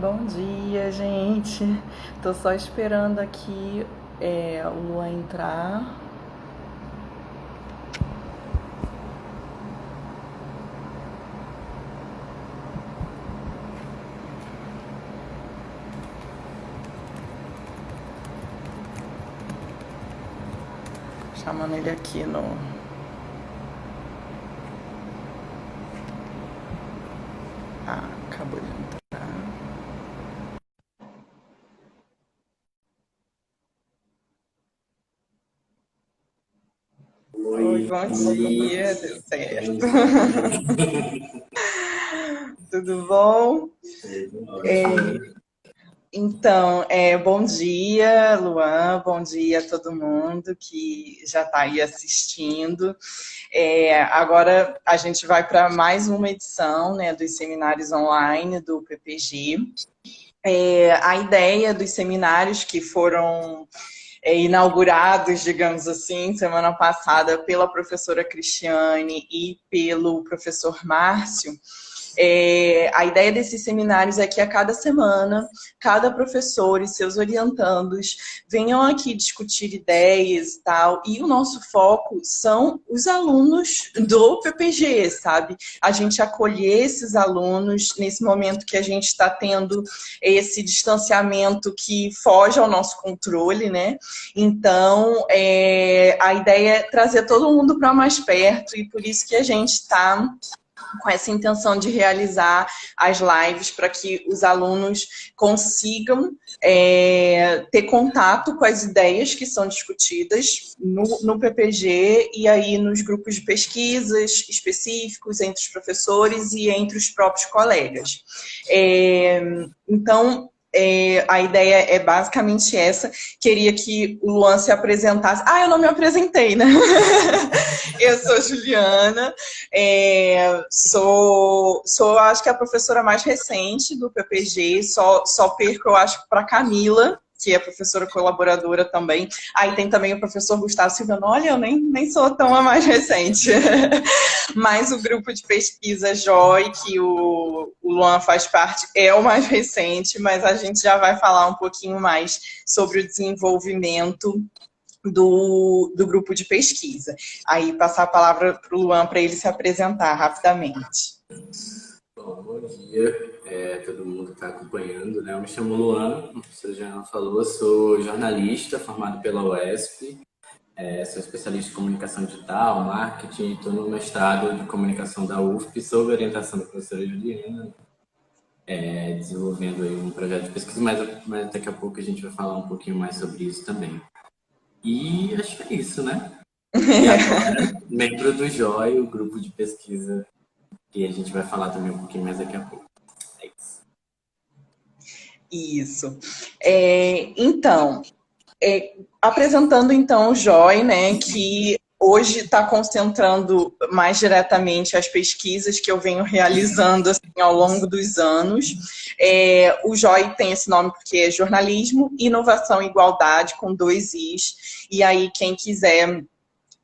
Bom dia, gente. Tô só esperando aqui o Luan entrar. Chamando ele aqui no... Ah, acabou de entrar. Oi, Oi, bom dia. Deu certo. Tudo bom? Então, bom dia, Luan, bom dia a todo mundo que já está aí assistindo. Agora a gente vai para mais uma edição, né, dos seminários online do PPG. A ideia dos seminários que foram inaugurados, digamos assim, semana passada pela professora Cristiane e pelo professor Márcio. A ideia desses seminários é que a cada semana, cada professor e seus orientandos venham aqui discutir ideias e tal, e o nosso foco são os alunos do PPG, sabe? A gente acolher esses alunos nesse momento que a gente está tendo esse distanciamento que foge ao nosso controle, né? Então, a ideia é trazer todo mundo para mais perto, e por isso que a gente está com essa intenção de realizar as lives para que os alunos consigam ter contato com as ideias que são discutidas no PPG e aí nos grupos de pesquisas específicos entre os professores e entre os próprios colegas. Então, a ideia é basicamente essa. Queria que o Luan se apresentasse. Ah, eu não me apresentei, né? Eu sou Juliana, acho que a professora mais recente do PPG, só perco, eu acho, para Camila, que é professora colaboradora também. Aí tem também o professor Gustavo Silvano. Olha, eu nem sou tão a mais recente. Mas o grupo de pesquisa JOI, que o Luan faz parte, é o mais recente, mas a gente já vai falar um pouquinho mais sobre o desenvolvimento do grupo de pesquisa. Aí passar a palavra para o Luan para ele se apresentar rapidamente. Bom dia todo mundo que está acompanhando, né? Eu me chamo Luan, como você já falou, sou jornalista formado pela UESP, sou especialista em comunicação digital, marketing, estou no mestrado de comunicação da UFP, sob orientação da professora Juliana, desenvolvendo aí um projeto de pesquisa, mas daqui a pouco a gente vai falar um pouquinho mais sobre isso também. E acho que é isso, né? E agora, membro do JOI, o grupo de pesquisa, que a gente vai falar também um pouquinho mais daqui a pouco. É isso. Isso. Então, apresentando então o JOI, né, que hoje está concentrando mais diretamente as pesquisas que eu venho realizando assim, ao longo dos anos. O JOI tem esse nome porque é Jornalismo, Inovação e Igualdade, com 2 Is. E aí, quem quiser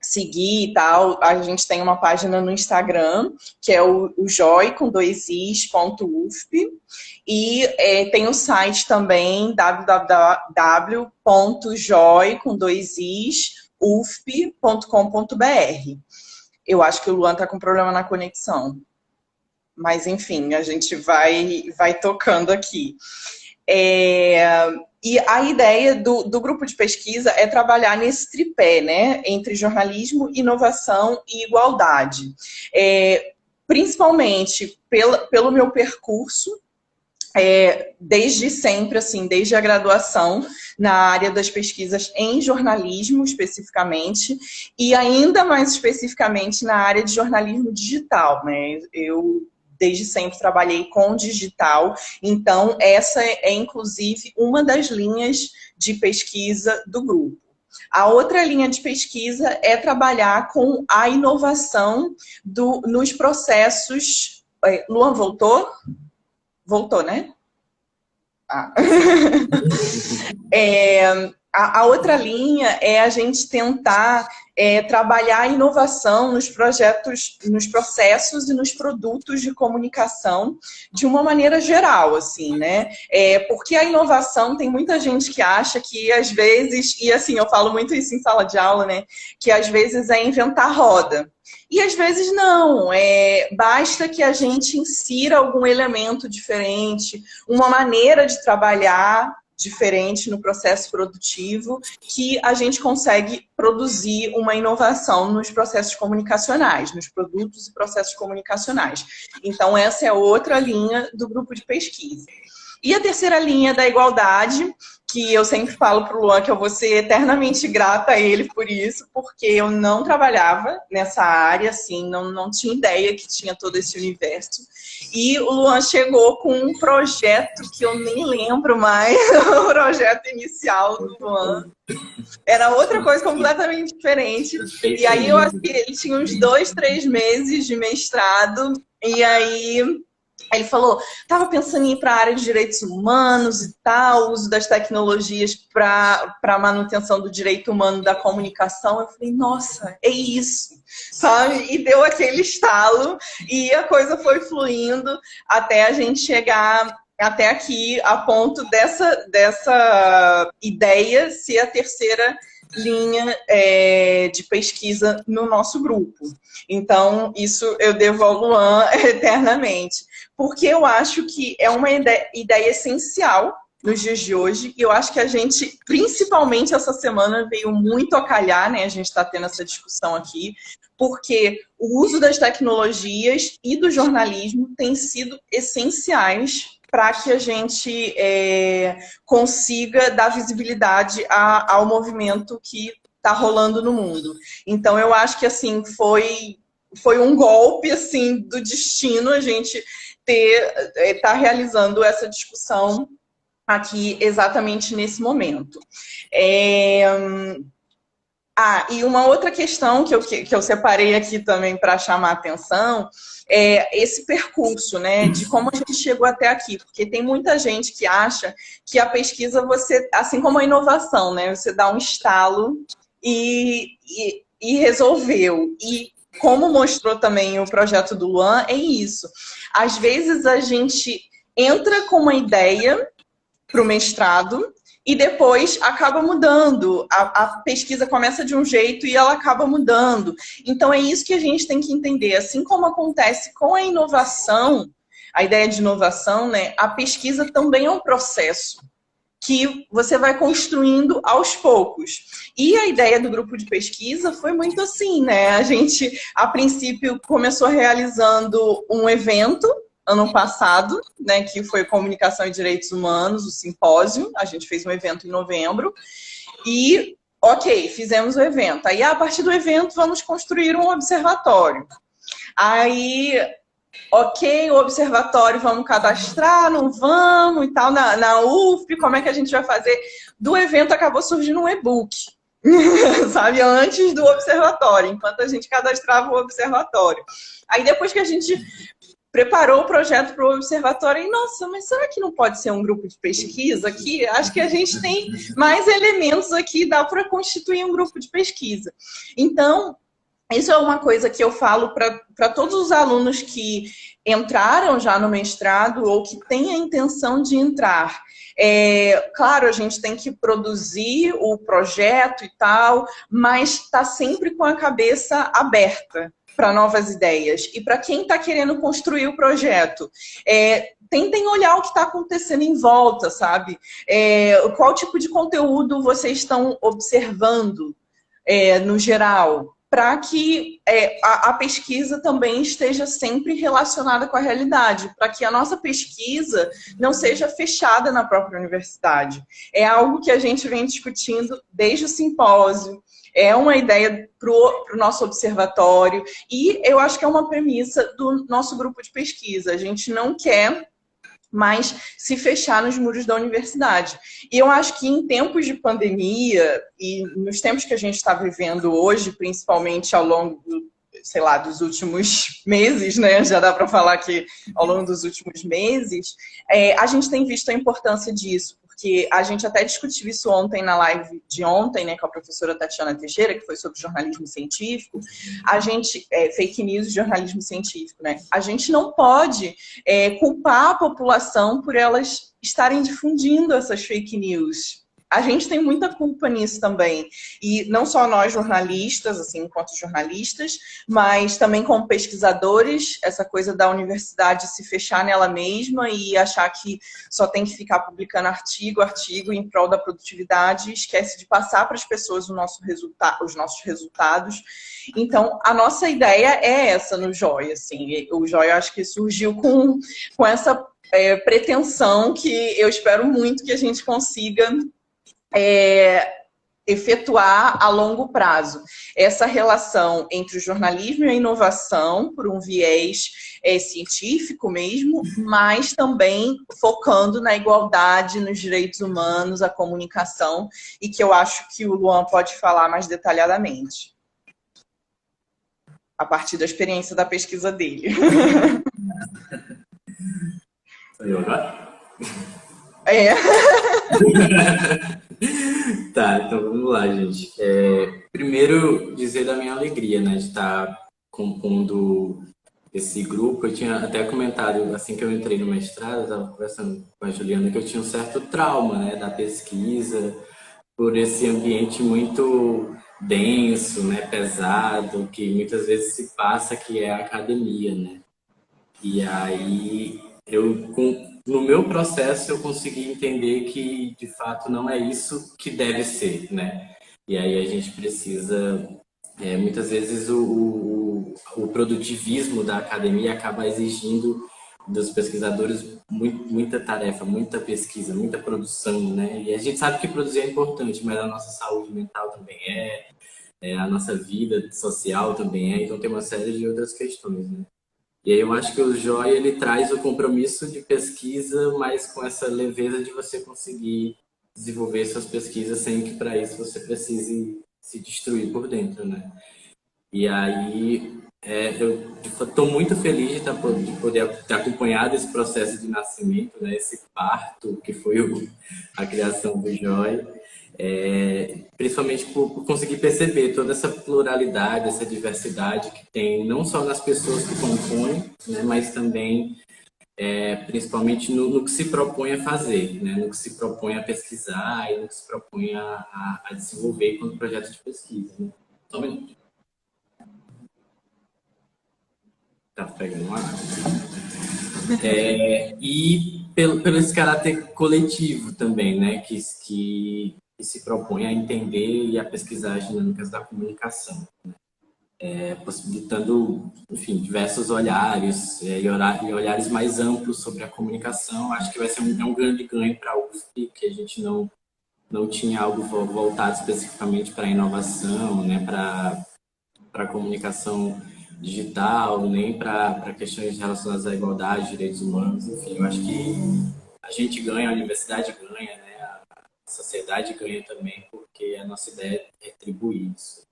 seguir e tal, a gente tem uma página no Instagram, que é o joy, com 2is.ufp, e tem o site também, www.joy, com 2is, ufp.com.br. Eu acho que o Luan tá com problema na conexão. Mas, enfim, a gente vai tocando aqui. E a ideia do grupo de pesquisa é trabalhar nesse tripé, né, entre jornalismo, inovação e igualdade. Principalmente pelo meu percurso, desde sempre, assim, desde a graduação, na área das pesquisas em jornalismo, especificamente, e ainda mais especificamente na área de jornalismo digital, né? Eu desde sempre trabalhei com digital, então essa é inclusive uma das linhas de pesquisa do grupo. A outra linha de pesquisa é trabalhar com a inovação nos processos. Luan, voltou? Voltou, né? Ah. a outra linha é a gente tentar trabalhar a inovação nos projetos, nos processos e nos produtos de comunicação de uma maneira geral, assim, né? Porque a inovação, tem muita gente que acha que às vezes, e assim, eu falo muito isso em sala de aula, né? Que às vezes é inventar roda. E às vezes não, basta que a gente insira algum elemento diferente, uma maneira de trabalhar diferente no processo produtivo, que a gente consegue produzir uma inovação nos processos comunicacionais, nos produtos e processos comunicacionais. Então, essa é outra linha do grupo de pesquisa. E a terceira linha da igualdade, que eu sempre falo para o Luan que eu vou ser eternamente grata a ele por isso, porque eu não trabalhava nessa área, assim, não tinha ideia que tinha todo esse universo. E o Luan chegou com um projeto que eu nem lembro mais, o projeto inicial do Luan. Era outra coisa completamente diferente. E aí eu acho que ele tinha uns 2, 3 meses de mestrado, e aí ele falou, estava pensando em ir para a área de direitos humanos e tal, uso das tecnologias para a manutenção do direito humano da comunicação. Eu falei, nossa, é isso, sabe? E deu aquele estalo e a coisa foi fluindo até a gente chegar até aqui, a ponto dessa ideia ser a terceira linha de pesquisa no nosso grupo. Então, isso eu devo ao Luan eternamente. Porque eu acho que é uma ideia essencial nos dias de hoje, e eu acho que a gente, principalmente essa semana, veio muito a calhar, né? A gente está tendo essa discussão aqui, porque o uso das tecnologias e do jornalismo tem sido essenciais para que a gente consiga dar visibilidade ao movimento que está rolando no mundo. Então, eu acho que assim foi um golpe assim do destino a gente tá realizando essa discussão aqui exatamente nesse momento. E uma outra questão que eu separei aqui também para chamar a atenção é esse percurso, né, de como a gente chegou até aqui, porque tem muita gente que acha que a pesquisa, você, assim como a inovação, né, você dá um estalo e resolveu. E como mostrou também o projeto do Luan, é isso. Às vezes a gente entra com uma ideia para o mestrado e depois acaba mudando. A pesquisa começa de um jeito e ela acaba mudando. Então é isso que a gente tem que entender. Assim como acontece com a inovação, a ideia de inovação, né, a pesquisa também é um processo que você vai construindo aos poucos. E a ideia do grupo de pesquisa foi muito assim, né? A gente, a princípio, começou realizando um evento ano passado, né, que foi Comunicação e Direitos Humanos, o simpósio. A gente fez um evento em novembro. E, ok, fizemos o evento. Aí, a partir do evento, vamos construir um observatório. Aí, ok, o observatório, vamos cadastrar, não vamos e tal, na UFP, como é que a gente vai fazer? Do evento acabou surgindo um e-book, sabe, antes do observatório, enquanto a gente cadastrava o observatório. Aí depois que a gente preparou o projeto para o observatório, e nossa, mas será que não pode ser um grupo de pesquisa aqui? Acho que a gente tem mais elementos aqui, dá para constituir um grupo de pesquisa. Então, isso é uma coisa que eu falo para todos os alunos que entraram já no mestrado ou que têm a intenção de entrar. Claro, a gente tem que produzir o projeto e tal, mas está sempre com a cabeça aberta para novas ideias. E para quem está querendo construir o projeto, tentem olhar o que está acontecendo em volta, sabe? Qual tipo de conteúdo vocês estão observando no geral, para que a pesquisa também esteja sempre relacionada com a realidade, para que a nossa pesquisa não seja fechada na própria universidade. É algo que a gente vem discutindo desde o simpósio, é uma ideia para o nosso observatório, e eu acho que é uma premissa do nosso grupo de pesquisa. A gente não quer mais se fechar nos muros da universidade. E eu acho que em tempos de pandemia, e nos tempos que a gente está vivendo hoje, principalmente ao longo sei lá, dos últimos meses, né? Já dá para falar que ao longo dos últimos meses, a gente tem visto a importância disso, porque a gente até discutiu isso ontem na live de ontem, né, com a professora Tatiana Teixeira, que foi sobre jornalismo científico. A gente, fake news e jornalismo científico, né? A gente não pode culpar a população por elas estarem difundindo essas fake news. A gente tem muita culpa nisso também. E não só nós jornalistas, assim, enquanto jornalistas, mas também como pesquisadores, essa coisa da universidade se fechar nela mesma e achar que só tem que ficar publicando artigo em prol da produtividade, esquece de passar para as pessoas os nossos resultados. Então, a nossa ideia é essa no Joia, assim. O Joia, acho que surgiu com essa pretensão que eu espero muito que a gente consiga efetuar a longo prazo. Essa relação entre o jornalismo e a inovação, por um viés científico mesmo, mas também focando na igualdade, nos direitos humanos, a comunicação, e que eu acho que o Luan pode falar mais detalhadamente, a partir da experiência da pesquisa dele. Sou eu agora? É. Tá, então vamos lá, gente. Primeiro, dizer da minha alegria, né, de estar compondo esse grupo. Eu tinha até comentado, assim que eu entrei no mestrado, eu estava conversando com a Juliana, que eu tinha um certo trauma, né, da pesquisa, por esse ambiente muito denso, né, pesado, que muitas vezes se passa, que é a academia, né? E aí, no meu processo, eu consegui entender que, de fato, não é isso que deve ser, né? E aí a gente precisa, muitas vezes, o produtivismo da academia acaba exigindo dos pesquisadores muita tarefa, muita pesquisa, muita produção, né? E a gente sabe que produzir é importante, mas a nossa saúde mental também a nossa vida social também então tem uma série de outras questões, né? E aí eu acho que o Joia, ele traz o compromisso de pesquisa, mas com essa leveza de você conseguir desenvolver suas pesquisas sem que para isso você precise se destruir por dentro, né? E aí eu estou muito feliz de poder ter acompanhado esse processo de nascimento, né? Esse parto que foi a criação do Joia. Principalmente por conseguir perceber toda essa pluralidade, essa diversidade que tem, não só nas pessoas que compõem, né, mas também, principalmente no que se propõe a fazer, né, no que se propõe a pesquisar e no que se propõe a desenvolver quanto projeto de pesquisa. Né? Só um minuto. Tá pegando uma água. E pelo esse caráter coletivo também, né, que se propõe a entender e a pesquisar as dinâmicas da comunicação, né? Possibilitando, enfim, diversos olhares e olhares mais amplos sobre a comunicação. Acho que vai ser um grande ganho para a UFP, que a gente não tinha algo voltado especificamente para a inovação, né, para a comunicação digital, nem para questões relacionadas à igualdade, direitos humanos, enfim, eu acho que a gente ganha, a universidade ganha, né? A sociedade ganha também, porque a nossa ideia é retribuir isso.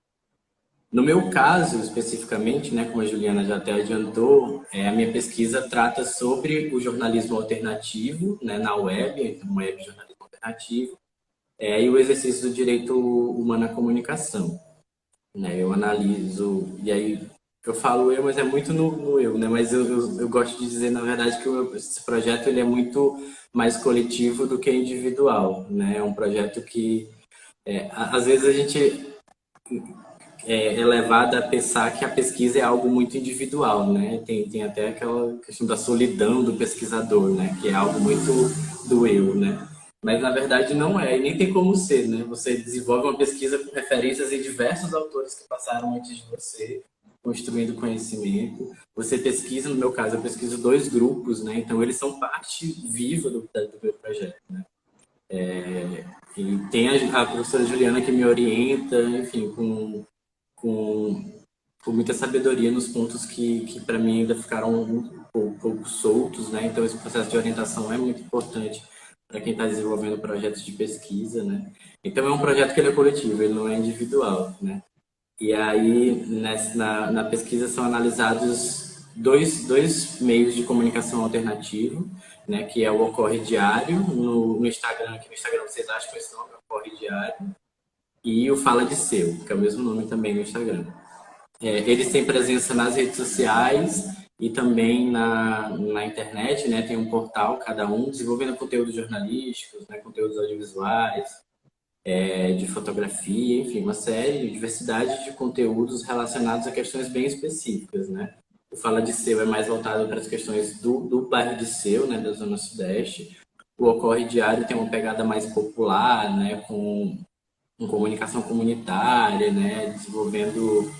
No meu caso, especificamente, né, como a Juliana já até adiantou, a minha pesquisa trata sobre o jornalismo alternativo, né, na web, então web jornalismo alternativo, e o exercício do direito humano à comunicação. Né, eu analiso, e aí eu falo eu, mas é muito no eu, né? Mas eu gosto de dizer, na verdade, que esse projeto ele é muito mais coletivo do que individual, né? É um projeto que, às vezes, a gente é levado a pensar que a pesquisa é algo muito individual, né? Tem até aquela questão da solidão do pesquisador, né? Que é algo muito do eu, né? Mas, na verdade, não é, e nem tem como ser, né? Você desenvolve uma pesquisa com referências em diversos autores que passaram antes de você, construindo conhecimento. Você pesquisa, no meu caso, eu pesquiso 2 grupos, né? Então, eles são parte viva do meu projeto, né? E tem a professora Juliana que me orienta, enfim, com muita sabedoria nos pontos que para mim ainda ficaram um pouco soltos, né? Então, esse processo de orientação é muito importante para quem está desenvolvendo projetos de pesquisa, né? Então, é um projeto que ele é coletivo, ele não é individual, né? E aí, na pesquisa, são analisados dois meios de comunicação alternativo, né, que é o Ocorre Diário, no Instagram, que no Instagram vocês acham que esse nome é Ocorre Diário, e o Fala de Seu, que é o mesmo nome também no Instagram. Eles têm presença nas redes sociais e também na internet, né? Tem um portal, cada um, desenvolvendo conteúdos jornalísticos, né? Conteúdos audiovisuais, de fotografia, enfim, uma série, diversidade de conteúdos relacionados a questões bem específicas, né? O Fala de Seu é mais voltado para as questões do bairro de Seu, né? Da Zona Sudeste. O Ocorre Diário tem uma pegada mais popular, né? Com comunicação comunitária, né? Desenvolvendo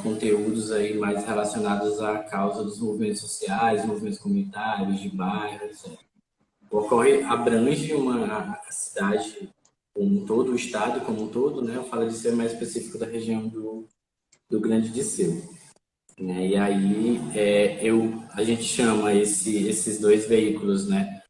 conteúdos aí mais relacionados à causa dos movimentos sociais, movimentos comunitários, de bairros. O Ocorre abrange a cidade como um todo, o estado como um todo, né? Eu falo de ser mais específico da região do Grande de Seu. Né? E aí a gente chama esses dois veículos, né?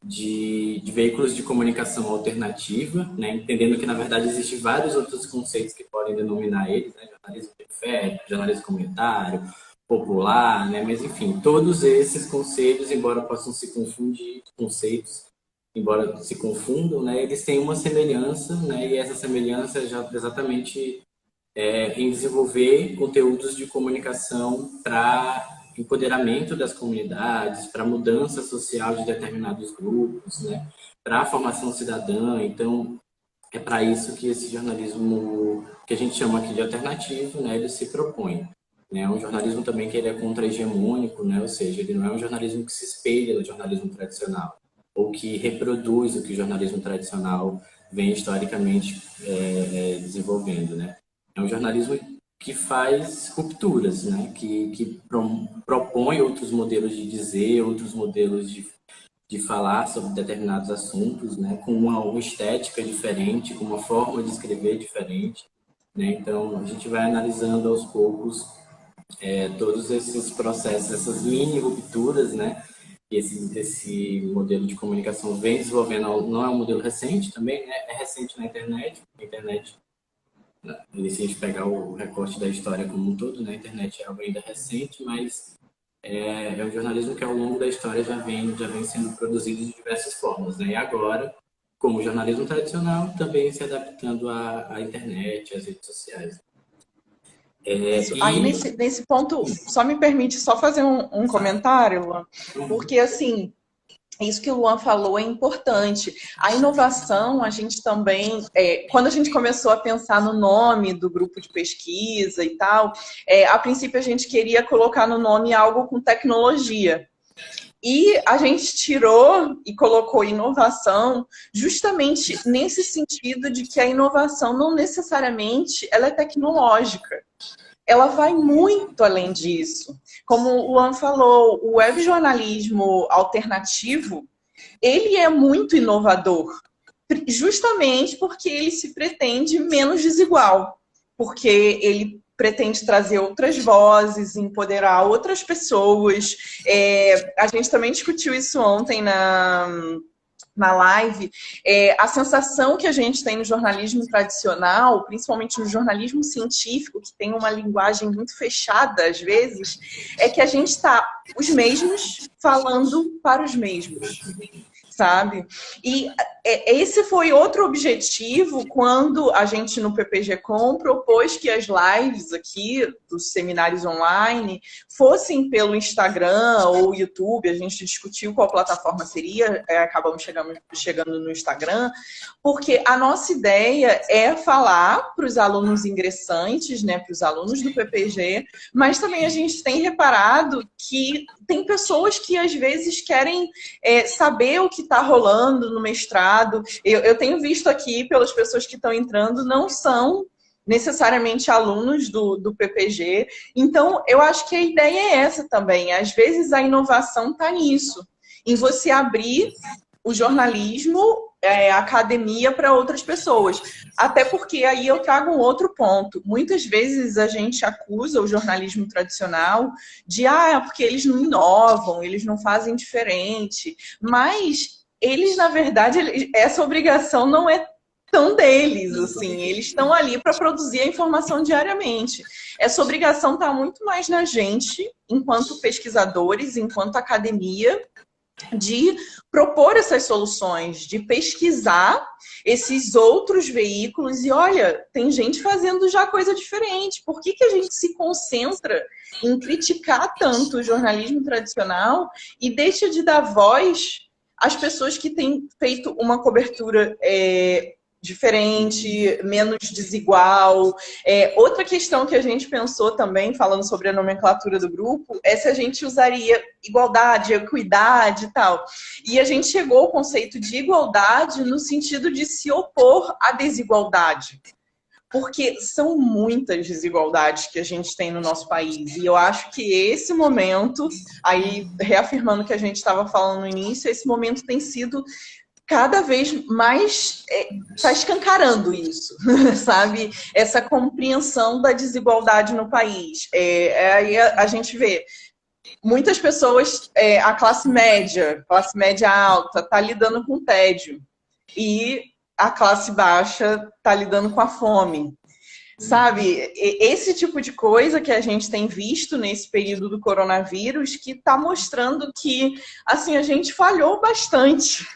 De veículos de comunicação alternativa, né? Entendendo que, na verdade, existem vários outros conceitos que podem denominar eles, né? Jornalismo periférico, jornalismo comunitário, popular, né? Mas, enfim, todos esses conceitos, embora possam se confundir, conceitos, embora se confundam, né? Eles têm uma semelhança, né? E essa semelhança é exatamente em desenvolver conteúdos de comunicação para empoderamento das comunidades, para mudança social de determinados grupos, né? Para a formação cidadã. Então, é para isso que esse jornalismo, que a gente chama aqui de alternativo, né? Ele se propõe. Né? É um jornalismo também que ele é contra-hegemônico, né? Ou seja, ele não é um jornalismo que se espelha no jornalismo tradicional, ou que reproduz o que o jornalismo tradicional vem historicamente desenvolvendo, né? É um jornalismo que faz rupturas, né? Que propõe outros modelos de dizer, outros modelos de falar sobre determinados assuntos, né? Com uma estética diferente, com uma forma de escrever diferente, né? Então, a gente vai analisando aos poucos todos esses processos, essas mini rupturas, né? Que esse modelo de comunicação vem desenvolvendo. Não é um modelo recente também, né? É recente na internet. A internet, se a gente pegar o recorte da história como um todo, né? A internet é algo ainda recente, mas é um jornalismo que ao longo da história já vem sendo produzido de diversas formas, né? E agora, como o jornalismo tradicional, também se adaptando à internet, às redes sociais. Aí, nesse ponto, só me permite só fazer um comentário, Luan, porque, assim, isso que o Luan falou é importante. A inovação, a gente também, quando a gente começou a pensar no nome do grupo de pesquisa e tal, a princípio a gente queria colocar no nome algo com tecnologia. E a gente tirou e colocou inovação justamente nesse sentido de que a inovação não necessariamente ela é tecnológica. Ela vai muito além disso. Como o Luan falou, o webjornalismo alternativo, ele é muito inovador, justamente porque ele se pretende menos desigual, porque ele pretende trazer outras vozes, empoderar outras pessoas. A gente também discutiu isso ontem na live, a sensação que a gente tem no jornalismo tradicional, principalmente no jornalismo científico, que tem uma linguagem muito fechada às vezes, é que a gente está os mesmos falando para os mesmos, sabe? E esse foi outro objetivo quando a gente no PPG-Com propôs que as lives aqui dos seminários online fossem pelo Instagram ou YouTube. A gente discutiu qual plataforma seria, acabamos chegando no Instagram, porque a nossa ideia é falar para os alunos ingressantes, né, para os alunos do PPG, mas também a gente tem reparado que tem pessoas que às vezes querem saber o que está rolando no mestrado. Eu tenho visto aqui, pelas pessoas que estão entrando, não são necessariamente alunos do PPG. Então, eu acho que a ideia é essa também. Às vezes, a inovação está nisso, em você abrir o jornalismo, a academia para outras pessoas. Até porque aí eu trago um outro ponto. Muitas vezes a gente acusa o jornalismo tradicional de porque eles não inovam, eles não fazem diferente. Mas eles, na verdade, essa obrigação não é são deles, assim, eles estão ali para produzir a informação diariamente. Essa obrigação está muito mais na gente, enquanto pesquisadores, enquanto academia, de propor essas soluções, de pesquisar esses outros veículos e, olha, tem gente fazendo já coisa diferente. Por que a gente se concentra em criticar tanto o jornalismo tradicional e deixa de dar voz às pessoas que têm feito uma cobertura diferente, menos desigual? Outra questão que a gente pensou também, falando sobre a nomenclatura do grupo, é se a gente usaria igualdade, equidade e tal. E a gente chegou ao conceito de igualdade no sentido de se opor à desigualdade. Porque são muitas desigualdades que a gente tem no nosso país. E eu acho que esse momento, aí reafirmando o que a gente estava falando no início, esse momento tem sido cada vez mais está escancarando isso, sabe? Essa compreensão da desigualdade no país. Aí a gente vê muitas pessoas, a classe média alta, está lidando com tédio. E a classe baixa está lidando com a fome. Sabe? Esse tipo de coisa que a gente tem visto nesse período do coronavírus, que está mostrando que assim, a gente falhou bastante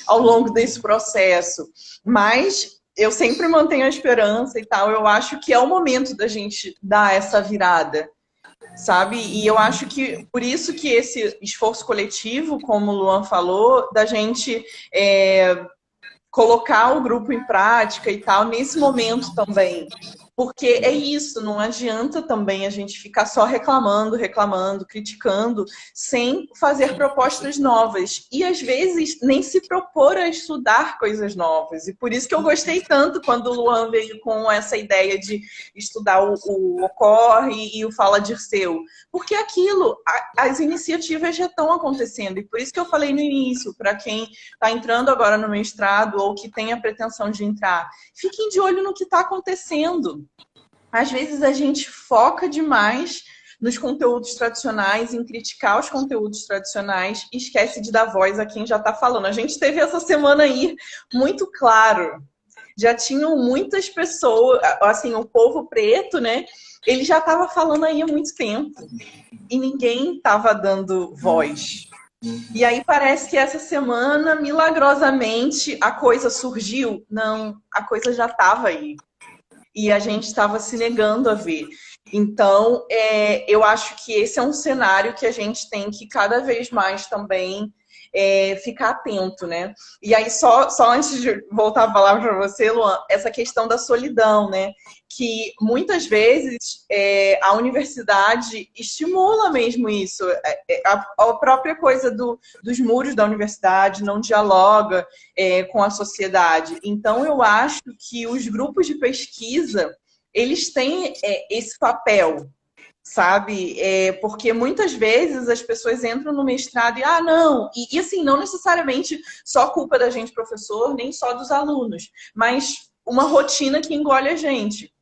ao longo desse processo, mas eu sempre mantenho a esperança e tal. Eu acho que é o momento da gente dar essa virada, sabe? E eu acho que por isso que esse esforço coletivo, como o Luan falou, da gente colocar o grupo em prática e tal, nesse momento também. Porque é isso, não adianta também a gente ficar só reclamando, criticando, sem fazer propostas novas. E, às vezes, nem se propor a estudar coisas novas. E por isso que eu gostei tanto quando o Luan veio com essa ideia de estudar o Ocorre e o Fala Dirceu. Porque aquilo, as iniciativas já estão acontecendo. E por isso que eu falei no início, para quem está entrando agora no mestrado ou que tem a pretensão de entrar, fiquem de olho no que está acontecendo. Às vezes a gente foca demais nos conteúdos tradicionais, em criticar os conteúdos tradicionais e esquece de dar voz a quem já está falando. A gente teve essa semana aí muito claro. Já tinham muitas pessoas, assim, o povo preto, né? Ele já estava falando aí há muito tempo. E ninguém estava dando voz. E aí parece que essa semana, milagrosamente, a coisa surgiu. Não, a coisa já estava aí. E a gente estava se negando a ver. Então, eu acho que esse é um cenário que a gente tem que cada vez mais também ficar atento, né? E aí, só antes de voltar a palavra para você, Luan, essa questão da solidão, né? Que muitas vezes a universidade estimula mesmo isso. A própria coisa dos muros da universidade não dialoga com a sociedade. Então, eu acho que os grupos de pesquisa, eles têm esse papel, sabe? Porque muitas vezes as pessoas entram no mestrado e, não, e assim, não necessariamente só culpa da gente, professor, nem só dos alunos, mas uma rotina que engole a gente.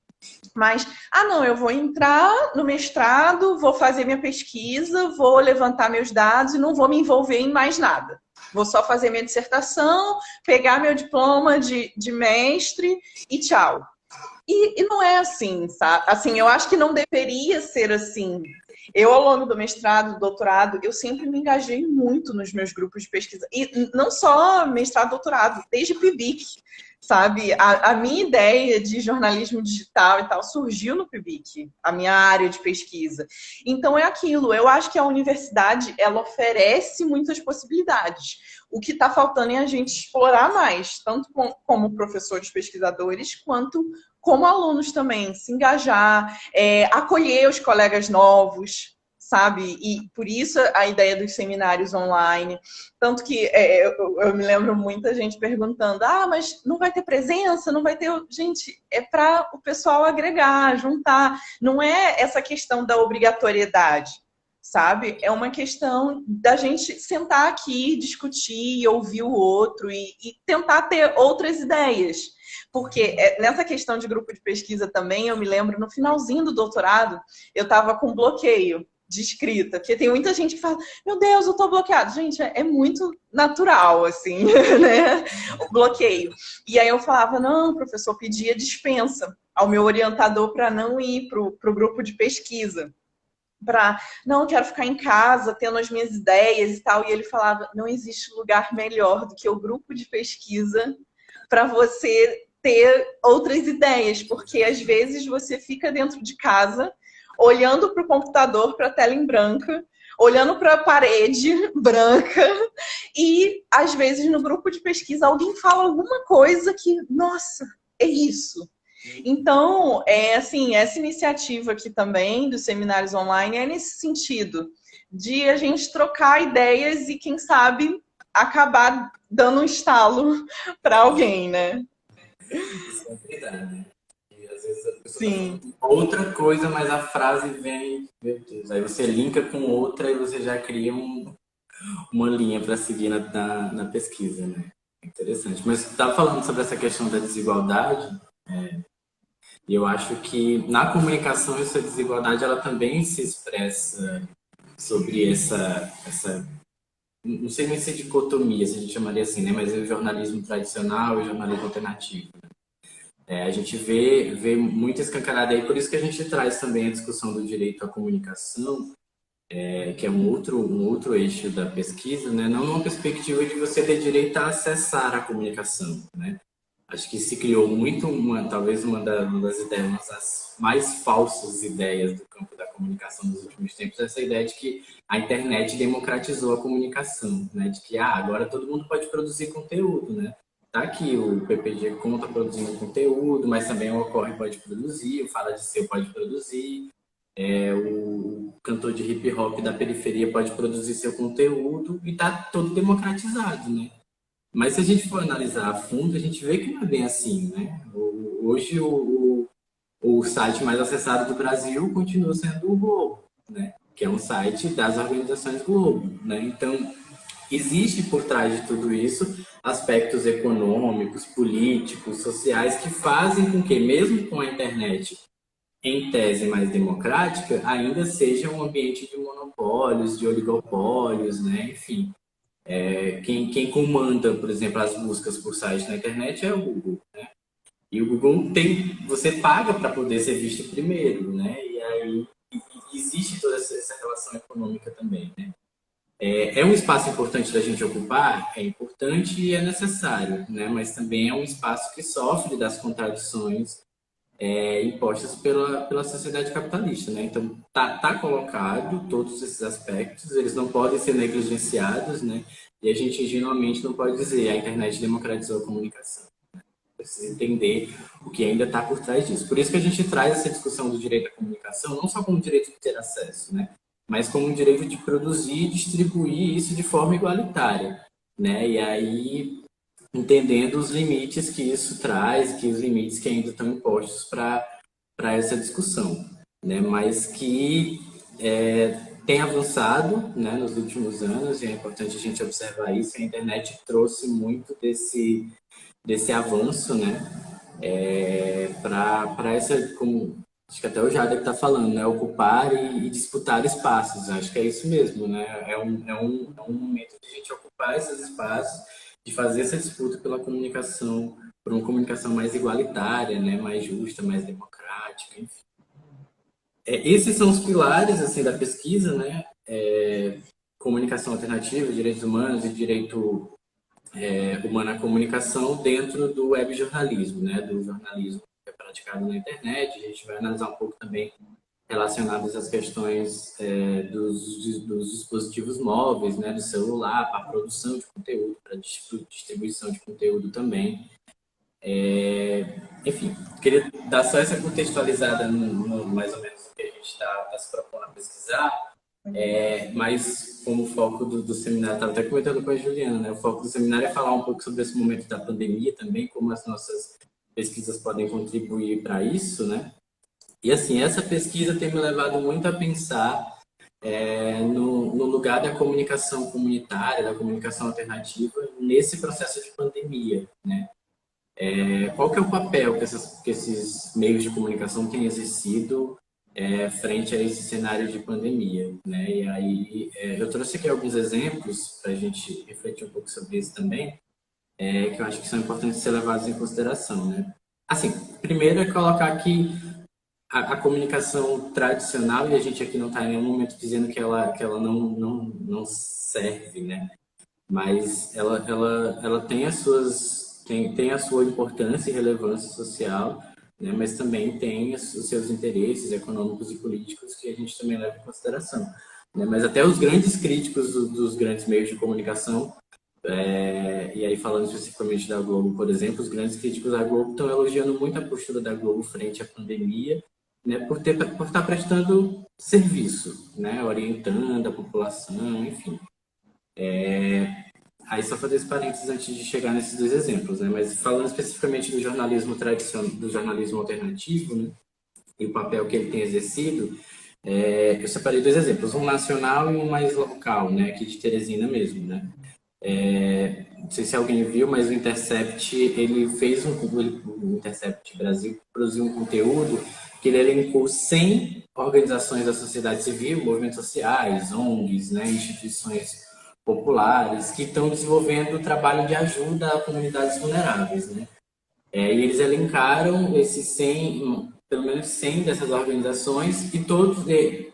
Mas, não, eu vou entrar no mestrado, vou fazer minha pesquisa, vou levantar meus dados e não vou me envolver em mais nada. Vou só fazer minha dissertação, pegar meu diploma de mestre e tchau. E não é assim, sabe? Assim, eu acho que não deveria ser assim. Eu, ao longo do mestrado, do doutorado, eu sempre me engajei muito nos meus grupos de pesquisa. E não só mestrado, doutorado, desde PIBIC, sabe? A minha ideia de jornalismo digital e tal surgiu no PIBIC, a minha área de pesquisa. Então, é aquilo. Eu acho que a universidade, ela oferece muitas possibilidades. O que está faltando é a gente explorar mais, tanto como professores pesquisadores, quanto como alunos também, se engajar, acolher os colegas novos, sabe? E por isso a ideia dos seminários online. Tanto que eu me lembro muita gente perguntando, mas não vai ter presença? Não vai ter... Gente, é para o pessoal agregar, juntar. Não é essa questão da obrigatoriedade, sabe? É uma questão da gente sentar aqui, discutir, ouvir o outro e tentar ter outras ideias. Porque nessa questão de grupo de pesquisa também, eu me lembro, no finalzinho do doutorado, eu estava com bloqueio. de escrita, porque tem muita gente que fala, meu Deus, eu tô bloqueado. Gente, é muito natural, assim, né? O bloqueio. E aí eu falava, não, professor, pedia dispensa ao meu orientador para não ir pro grupo de pesquisa. Para, não, quero ficar em casa, tendo as minhas ideias e tal. E ele falava, não existe lugar melhor do que o grupo de pesquisa para você ter outras ideias, porque às vezes você fica dentro de casa olhando para o computador, para a tela em branca, olhando para a parede branca, e às vezes no grupo de pesquisa alguém fala alguma coisa que, nossa, é isso. Então, assim, essa iniciativa aqui também dos seminários online é nesse sentido, de a gente trocar ideias e, quem sabe, acabar dando um estalo para alguém, né? Isso é verdade, né? E às vezes a pessoa tá Sim, falando outra coisa, mas a frase vem, meu Deus, aí você linka com outra e você já cria uma linha para seguir na pesquisa, né? Interessante. Mas você estava falando sobre essa questão da desigualdade, e eu acho que na comunicação essa desigualdade ela também se expressa sobre essa não sei nem se é dicotomia, se a gente chamaria assim, né? Mas é o jornalismo tradicional e o jornalismo alternativo. A gente vê muito escancarado aí, por isso que a gente traz também a discussão do direito à comunicação, que é um outro eixo da pesquisa, né? Não numa perspectiva de você ter direito a acessar a comunicação, né? Acho que se criou muito, talvez uma das ideias, uma das mais falsas ideias do campo da comunicação nos últimos tempos, essa ideia de que a internet democratizou a comunicação, né? De que agora todo mundo pode produzir conteúdo, né? Tá aqui o PPG conta produzindo conteúdo, mas também o Ocorre pode produzir, o Fala de Seu pode produzir, o cantor de hip hop da periferia pode produzir seu conteúdo e tá todo democratizado, né? Mas se a gente for analisar a fundo, a gente vê que não é bem assim, né? Hoje o site mais acessado do Brasil continua sendo o Globo, né? Que é um site das organizações Globo, né? Então, existe por trás de tudo isso aspectos econômicos, políticos, sociais que fazem com que, mesmo com a internet em tese mais democrática, ainda seja um ambiente de monopólios, de oligopólios, né? Enfim, quem comanda, por exemplo, as buscas por site na internet é o Google, né? E o Google você paga para poder ser visto primeiro, né? E aí existe toda essa relação econômica também, né? É um espaço importante da gente ocupar? É importante e é necessário, né? Mas também é um espaço que sofre das contradições impostas pela sociedade capitalista, né? Então, tá colocado todos esses aspectos, eles não podem ser negligenciados, né? E a gente, ingenuamente, não pode dizer a internet democratizou a comunicação. Precisa entender o que ainda está por trás disso. Por isso que a gente traz essa discussão do direito à comunicação, não só como direito de ter acesso, né? Mas como um direito de produzir e distribuir isso de forma igualitária, né? E aí entendendo os limites que isso traz, que os limites que ainda estão impostos para essa discussão, né? Mas que tem avançado, né, nos últimos anos, e é importante a gente observar isso. A internet trouxe muito desse avanço, né, para essa, como acho que até o Jader está falando, né, ocupar e disputar espaços. Acho que é isso mesmo, né? É um momento de a gente ocupar esses espaços, de fazer essa disputa pela comunicação, por uma comunicação mais igualitária, né, mais justa, mais democrática, enfim. Esses são os pilares assim da pesquisa, né? Comunicação alternativa, direitos humanos e direito humano à comunicação dentro do webjornalismo, né? Do jornalismo que é praticado na internet. A gente vai analisar um pouco também relacionadas às questões dos dispositivos móveis, né? Do celular, para a produção de conteúdo, para a distribuição de conteúdo também. Enfim, queria dar só essa contextualizada no mais ou menos o que a gente está se propondo a pesquisar, mas como o foco do seminário, estava até comentando com a Juliana, né? O foco do seminário é falar um pouco sobre esse momento da pandemia também, como as nossas pesquisas podem contribuir para isso, né? E assim, essa pesquisa tem me levado muito a pensar no lugar da comunicação comunitária, da comunicação alternativa, nesse processo de pandemia, né? Qual que é o papel que esses meios de comunicação têm exercido frente a esse cenário de pandemia, né? E aí eu trouxe aqui alguns exemplos para a gente refletir um pouco sobre isso também, que eu acho que são importantes ser levados em consideração, né? Assim, primeiro é colocar que a comunicação tradicional, e a gente aqui não está em nenhum momento dizendo que ela não serve, né? Mas ela tem tem a sua importância e relevância social, né? Mas também tem os seus interesses econômicos e políticos que a gente também leva em consideração, né? Mas até os grandes críticos dos grandes meios de comunicação, e aí falando especificamente da Globo, por exemplo, os grandes críticos da Globo estão elogiando muito a postura da Globo frente à pandemia, né? Por estar prestando serviço, né? Orientando a população, enfim. Aí só fazer esse parênteses antes de chegar nesses dois exemplos, né? Mas falando especificamente do jornalismo tradicional, do jornalismo alternativo, né? E o papel que ele tem exercido, eu separei dois exemplos, um nacional e um mais local, né? Aqui de Teresina mesmo, né? Não sei se alguém viu, mas o Intercept, o Intercept Brasil produziu um conteúdo que ele elencou 100 organizações da sociedade civil, movimentos sociais, ONGs, né, instituições populares, que estão desenvolvendo trabalho de ajuda a comunidades vulneráveis, né? E eles elencaram esses 100, pelo menos 100 dessas organizações, e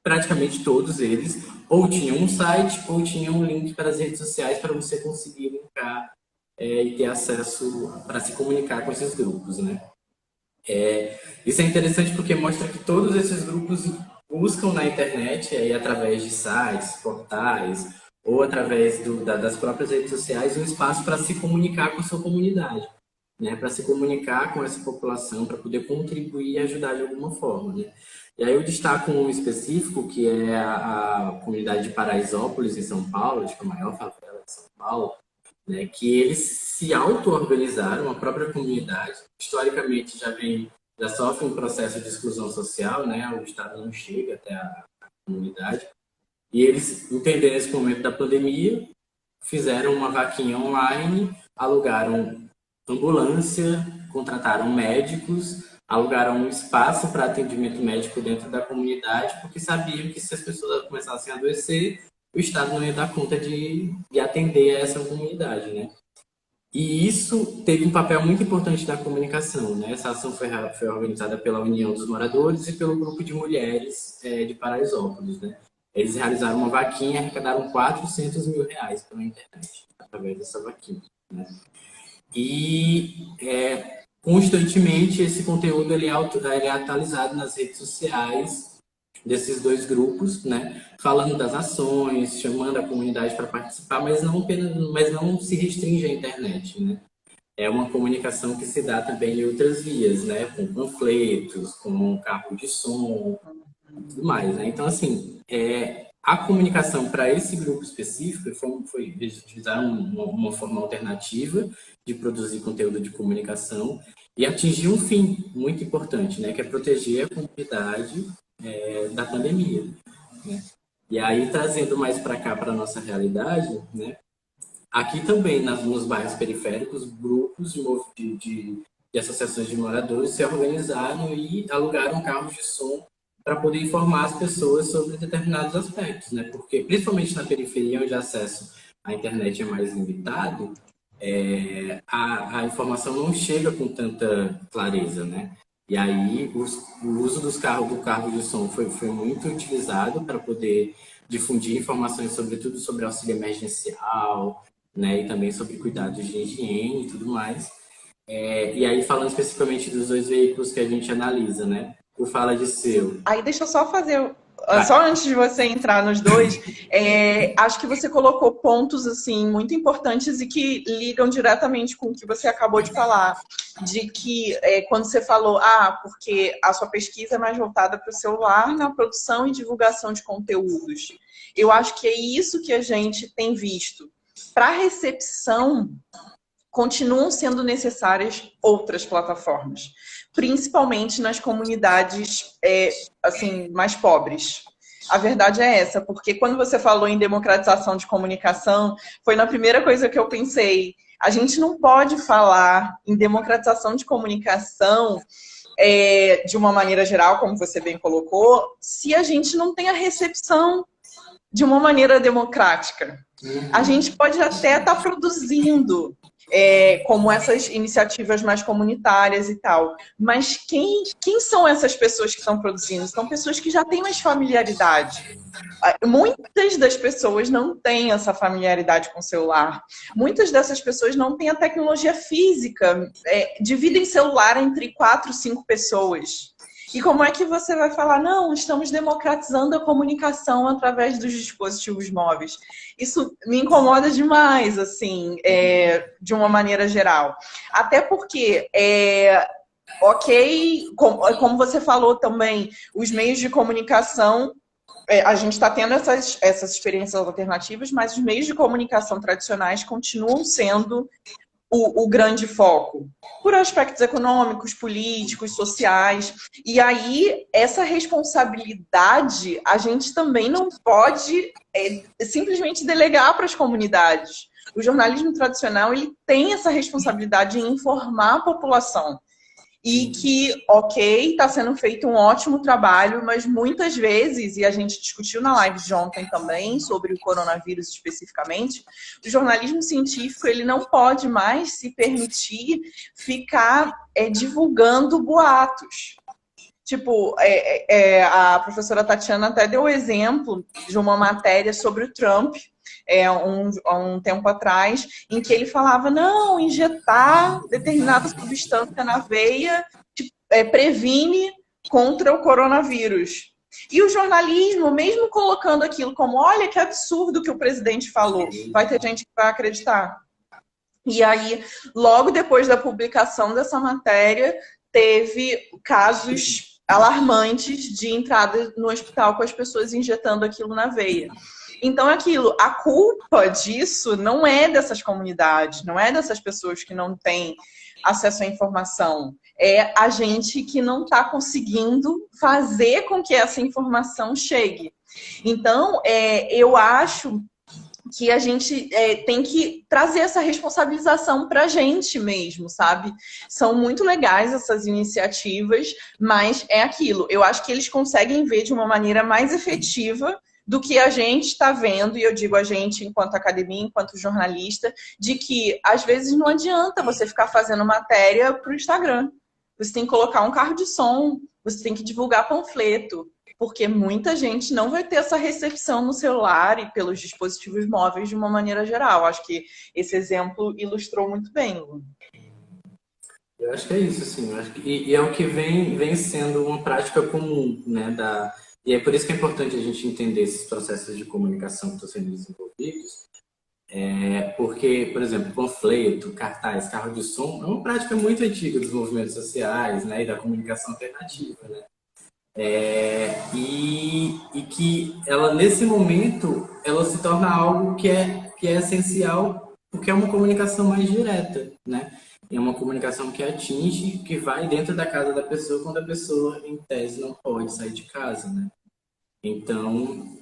praticamente todos eles ou tinham um site ou tinham um link para as redes sociais para você conseguir linkar e ter acesso para se comunicar com esses grupos, né? Isso é interessante porque mostra que todos esses grupos buscam na internet, através de sites, portais, ou através das próprias redes sociais, um espaço para se comunicar com a sua comunidade, né? Para se comunicar com essa população, para poder contribuir e ajudar de alguma forma, né? E aí eu destaco um específico, que é a comunidade de Paraisópolis, em São Paulo, acho que é a maior favela de São Paulo, né? Que eles se auto-organizaram, a própria comunidade, historicamente já sofre um processo de exclusão social, né? O Estado não chega até a comunidade, e eles entenderam esse momento da pandemia, fizeram uma vaquinha online, alugaram ambulância, contrataram médicos, alugaram um espaço para atendimento médico dentro da comunidade, porque sabiam que se as pessoas começassem a adoecer, o Estado não ia dar conta de atender a essa comunidade, né? E isso teve um papel muito importante da comunicação, né? Essa ação foi organizada pela União dos Moradores e pelo grupo de mulheres de Paraisópolis, né? Eles realizaram uma vaquinha e arrecadaram R$400 mil pela internet, através dessa vaquinha, né? E constantemente esse conteúdo ele é atualizado nas redes sociais desses dois grupos, né? Falando das ações, chamando a comunidade para participar, mas não se restringe à internet, né? É uma comunicação que se dá também em outras vias, né? Com panfletos, com carro de som, tudo mais, né? Então, assim, a comunicação para esse grupo específico eles utilizaram uma forma alternativa de produzir conteúdo de comunicação e atingir um fim muito importante, né? Que é proteger a comunidade da pandemia, né? E aí, trazendo mais para cá, para a nossa realidade, né? Aqui também, nos bairros periféricos, grupos de associações de moradores se organizaram e alugaram carros de som para poder informar as pessoas sobre determinados aspectos, né? Porque, principalmente na periferia, onde o acesso à internet é mais limitado, a informação não chega com tanta clareza, né? E aí, o uso do carro de som foi muito utilizado para poder difundir informações, sobretudo sobre auxílio emergencial, né? E também sobre cuidados de higiene e tudo mais. E aí, falando especificamente dos dois veículos que a gente analisa, né? O Fala de Seu. Aí deixa eu só fazer, só antes de você entrar nos dois, acho que você colocou pontos assim muito importantes e que ligam diretamente com o que você acabou de falar, de que quando você falou, porque a sua pesquisa é mais voltada para o celular na produção e divulgação de conteúdos. Eu acho que é isso que a gente tem visto. Para recepção, continuam sendo necessárias outras plataformas, principalmente nas comunidades assim, mais pobres. A verdade é essa, porque quando você falou em democratização de comunicação, foi na primeira coisa que eu pensei. A gente não pode falar em democratização de comunicação de uma maneira geral, como você bem colocou, se a gente não tem a recepção de uma maneira democrática. A gente pode até estar produzindo como essas iniciativas mais comunitárias e tal, mas quem são essas pessoas que estão produzindo? São pessoas que já têm mais familiaridade. Muitas das pessoas não têm essa familiaridade com o celular. Muitas dessas pessoas não têm a tecnologia física. Dividem celular entre 4, 5 pessoas. E como é que você vai falar, não, estamos democratizando a comunicação através dos dispositivos móveis? Isso me incomoda demais, assim, de uma maneira geral. Até porque, como você falou também, os meios de comunicação, a gente está tendo essas experiências alternativas, mas os meios de comunicação tradicionais continuam sendo o grande foco, por aspectos econômicos, políticos, sociais. E aí, essa responsabilidade, a gente também não pode simplesmente delegar para as comunidades. O jornalismo tradicional, ele tem essa responsabilidade em informar a população. E que, ok, está sendo feito um ótimo trabalho, mas muitas vezes, e a gente discutiu na live de ontem também, sobre o coronavírus especificamente, o jornalismo científico ele não pode mais se permitir ficar divulgando boatos. Tipo, a professora Tatiana até deu o exemplo de uma matéria sobre o Trump, um tempo atrás, em que ele falava, não, injetar determinada substância na veia previne contra o coronavírus. E o jornalismo, mesmo colocando aquilo como, olha que absurdo que o presidente falou, vai ter gente que vai acreditar. E aí, logo depois da publicação dessa matéria, teve casos alarmantes de entrada no hospital com as pessoas injetando aquilo na veia. Então, a culpa disso não é dessas comunidades, não é dessas pessoas que não têm acesso à informação. É a gente que não está conseguindo fazer com que essa informação chegue. Então, eu acho que a gente tem que trazer essa responsabilização para a gente mesmo, sabe? São muito legais essas iniciativas, mas é aquilo. Eu acho que eles conseguem ver de uma maneira mais efetiva do que a gente está vendo, e eu digo a gente enquanto academia, enquanto jornalista, de que às vezes não adianta você ficar fazendo matéria para o Instagram. Você tem que colocar um carro de som, você tem que divulgar panfleto, porque muita gente não vai ter essa recepção no celular e pelos dispositivos móveis de uma maneira geral. Acho que esse exemplo ilustrou muito bem, Lu. Eu acho que é isso, assim. Eu acho que, e é o que vem sendo uma prática comum, né? E é por isso que é importante a gente entender esses processos de comunicação que estão sendo desenvolvidos. Porque, por exemplo, panfleto, cartaz, carro de som é uma prática muito antiga dos movimentos sociais, né? E da comunicação alternativa, né? E que ela, nesse momento, ela se torna algo que é essencial, porque é uma comunicação mais direta, né? É uma comunicação que atinge, que vai dentro da casa da pessoa quando a pessoa, em tese, não pode sair de casa, né? Então,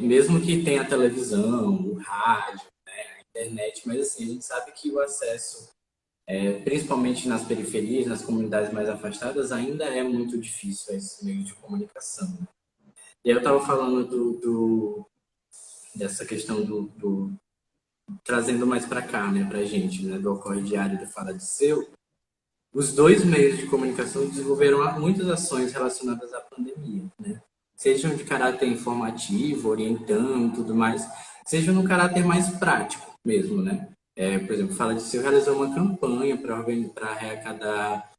mesmo que tenha a televisão, o rádio, né, a internet, mas assim, a gente sabe que o acesso, principalmente nas periferias, nas comunidades mais afastadas, ainda é muito difícil esse meio de comunicação. Né? E aí eu estava falando dessa questão trazendo mais para cá, né, para a gente, né, do Ocorre Diário do Fala de Seu. Os dois meios de comunicação desenvolveram muitas ações relacionadas à pandemia, né? Sejam de caráter informativo, orientando e tudo mais, sejam no caráter mais prático mesmo, né? Por exemplo, Fala de Seu realizou uma campanha para arrecadar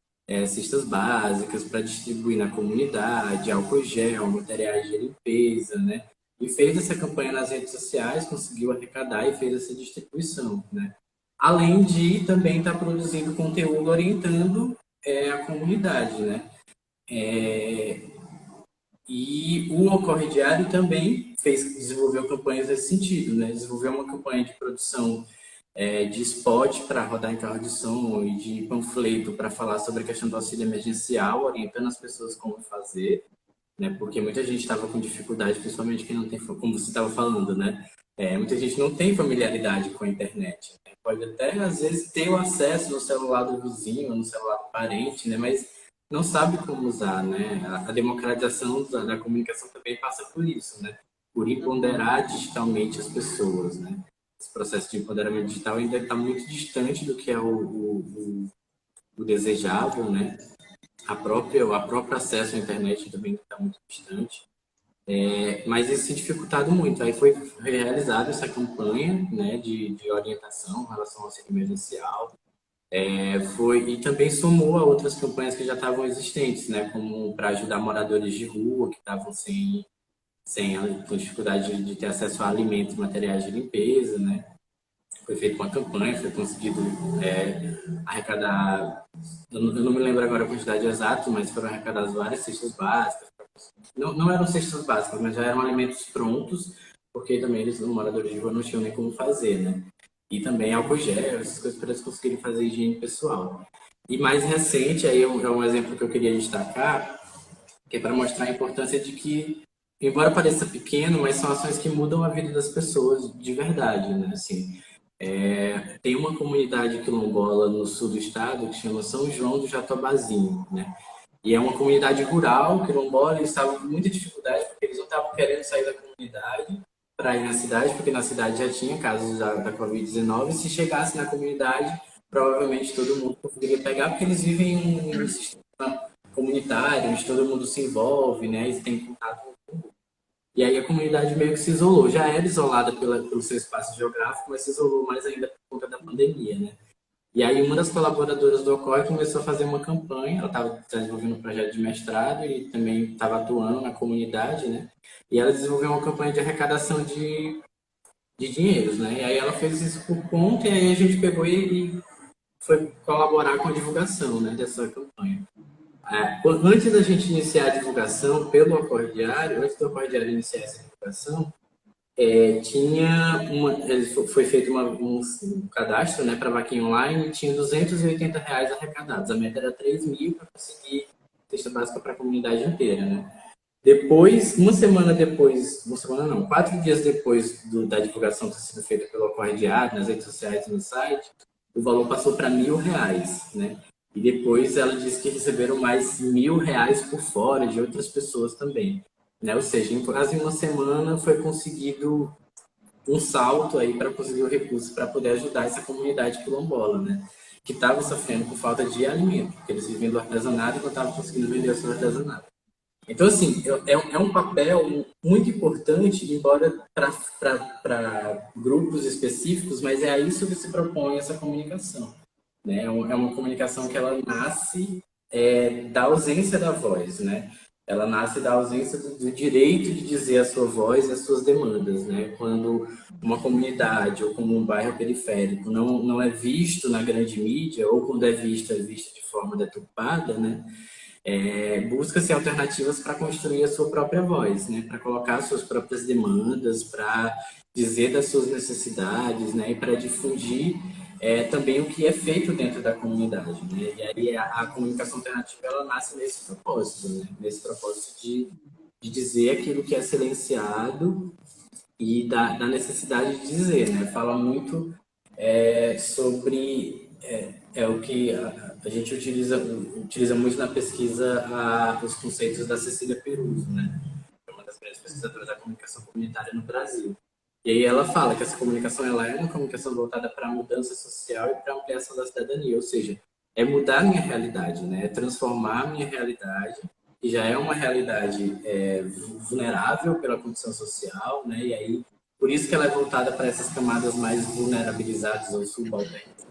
cestas básicas, para distribuir na comunidade, álcool gel, materiais de limpeza, né? E fez essa campanha nas redes sociais, conseguiu arrecadar e fez essa distribuição, né? Além de também estar produzindo conteúdo orientando a comunidade, né? E o Ocorre Diário também desenvolveu campanhas nesse sentido, né? Desenvolveu uma campanha de produção de spot para rodar em carro de som e de panfleto para falar sobre a questão do auxílio emergencial, orientando as pessoas como fazer, né? Porque muita gente estava com dificuldade, principalmente quem não tem, como você estava falando, né? Muita gente não tem familiaridade com a internet. Né? Pode até, às vezes, ter o acesso no celular do vizinho, no celular do parente, né? Mas não sabe como usar, né? A democratização da comunicação também passa por isso, né? Por empoderar digitalmente as pessoas, né? Esse processo de empoderamento digital ainda está muito distante do que é o desejável, né? O próprio acesso à internet também está muito distante. Mas isso tem dificultado muito. Aí foi realizada essa campanha, né, de orientação em relação ao auxílio emergencial. E também somou a outras campanhas que já estavam existentes, né, como para ajudar moradores de rua que estavam com dificuldade de ter acesso a alimentos e materiais de limpeza, né. Foi feita uma campanha, foi conseguido arrecadar, eu não me lembro agora a quantidade exata, mas foram arrecadadas várias cestas básicas. Não eram cestas básicas, mas já eram alimentos prontos, porque também os moradores de rua não tinham nem como fazer, né? E também álcool gel, essas coisas para eles conseguirem fazer higiene pessoal. E mais recente, aí é um exemplo que eu queria destacar, que é para mostrar a importância de que, embora pareça pequeno, mas são ações que mudam a vida das pessoas de verdade, né? Assim, tem uma comunidade quilombola no sul do estado que chama São João do Jatobazinho, né? E é uma comunidade rural, quilombola, eles estavam com muita dificuldade porque eles não estavam querendo sair da comunidade para ir na cidade, porque na cidade já tinha casos da Covid-19, e se chegasse na comunidade, provavelmente todo mundo conseguiria pegar, porque eles vivem em um sistema comunitário, onde todo mundo se envolve, né, e tem contato. E aí a comunidade meio que se isolou. Já era isolada pelo seu espaço geográfico, mas se isolou mais ainda por conta da pandemia, né? E aí uma das colaboradoras do OCOI começou a fazer uma campanha, ela estava desenvolvendo um projeto de mestrado e também estava atuando na comunidade, né? E ela desenvolveu uma campanha de arrecadação de dinheiros, né? E aí ela fez isso por conta e aí a gente pegou e foi colaborar com a divulgação, né, dessa campanha. Antes da gente iniciar a divulgação pelo Ocorre Diário, antes do Ocorre Diário iniciar essa divulgação, foi feito um cadastro, né, para vaquinha online, e tinha R$ 280 arrecadados. A meta era 3 mil para conseguir cesta básica para a comunidade inteira, né? Depois, uma semana não, 4 dias depois da divulgação ter sido feita pelo Ocorre Diário, nas redes sociais e no site, o valor passou para R$ 1.000, né? E depois ela disse que receberam mais R$ 1.000 por fora de outras pessoas também, né? Ou seja, em quase uma semana foi conseguido um salto aí para conseguir o recurso para poder ajudar essa comunidade quilombola, né? Que estava sofrendo por falta de alimento, porque eles vivem do artesanato e não estavam conseguindo vender o seu artesanato. Então, assim, é um papel muito importante, embora para grupos específicos, mas é a isso que se propõe essa comunicação, né? É uma comunicação que ela nasce da ausência da voz, né? Ela nasce da ausência do direito de dizer a sua voz e as suas demandas, né? Quando uma comunidade ou como um bairro periférico não é visto na grande mídia, ou quando é visto de forma deturpada, né? Busca-se alternativas para construir a sua própria voz, né? Para colocar as suas próprias demandas, para dizer das suas necessidades, né? E para difundir também o que é feito dentro da comunidade, né? E aí a comunicação alternativa ela nasce nesse propósito, né? Nesse propósito de dizer aquilo que é silenciado e da necessidade de dizer, né? Fala muito sobre o que a gente utiliza muito na pesquisa os conceitos da Cecília Peruso, né? É uma das grandes pesquisadoras da comunicação comunitária no Brasil. E aí ela fala que essa comunicação ela é uma comunicação voltada para a mudança social e para a ampliação da cidadania, ou seja, é mudar a minha realidade, né? É transformar a minha realidade, que já é uma realidade vulnerável pela condição social, né? E aí, por isso que ela é voltada para essas camadas mais vulnerabilizadas ou subalternas.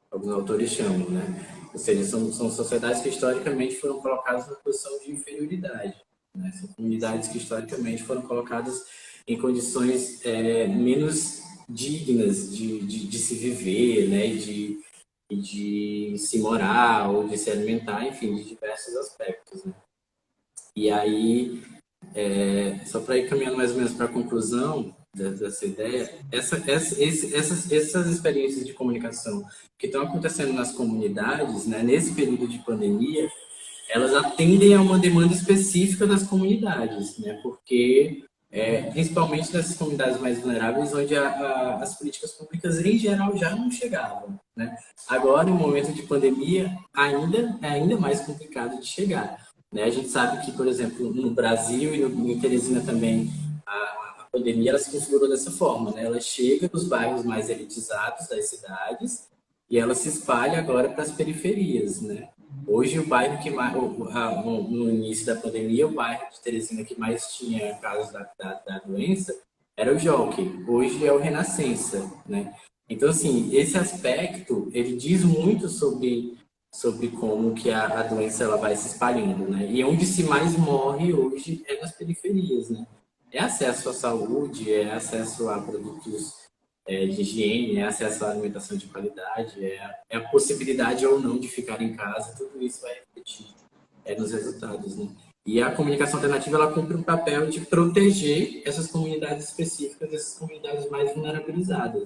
Alguns autores chamam, né? Ou seja, são sociedades que historicamente foram colocadas na posição de inferioridade, né? São comunidades que historicamente foram colocadas em condições menos dignas de se viver, né? De se morar ou de se alimentar, enfim, de diversos aspectos, né? E aí, só para ir caminhando mais ou menos para a conclusão dessa ideia, essas experiências de comunicação que estão acontecendo nas comunidades, né, nesse período de pandemia, elas atendem a uma demanda específica das comunidades, né, porque principalmente nessas comunidades mais vulneráveis, onde as políticas públicas, em geral, já não chegavam, né? Agora, no momento de pandemia, é ainda mais complicado de chegar, né? A gente sabe que, por exemplo, no Brasil e em Teresina também, a pandemia ela se configurou dessa forma, né? Ela chega nos bairros mais elitizados das cidades e ela se espalha agora para as periferias, né? Hoje, o bairro que mais, no início da pandemia, o bairro de Teresina que mais tinha casos da doença era o Jockey. Hoje é o Renascença, né? Então, assim, esse aspecto, ele diz muito sobre como que a doença ela vai se espalhando, né? E onde se mais morre hoje é nas periferias, né? É acesso à saúde, é acesso a produtos de higiene, é acesso à alimentação de qualidade, é a possibilidade ou não de ficar em casa, tudo isso vai refletir nos resultados, né? E a comunicação alternativa, ela cumpre um papel de proteger essas comunidades específicas, essas comunidades mais vulnerabilizadas.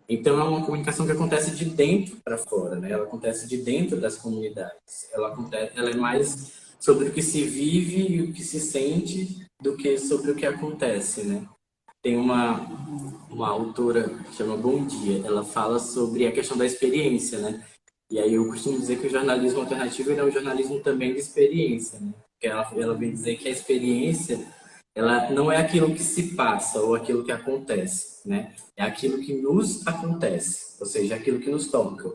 Então, é uma comunicação que acontece de dentro para fora, né? Ela acontece de dentro das comunidades. Ela é mais sobre o que se vive e o que se sente do que sobre o que acontece, né? Tem uma autora que chama Bom Dia, ela fala sobre a questão da experiência, né? E aí eu costumo dizer que o jornalismo alternativo ele é um jornalismo também de experiência, né? Porque ela vem dizer que a experiência ela não é aquilo que se passa ou aquilo que acontece, né? É aquilo que nos acontece, ou seja, aquilo que nos toca,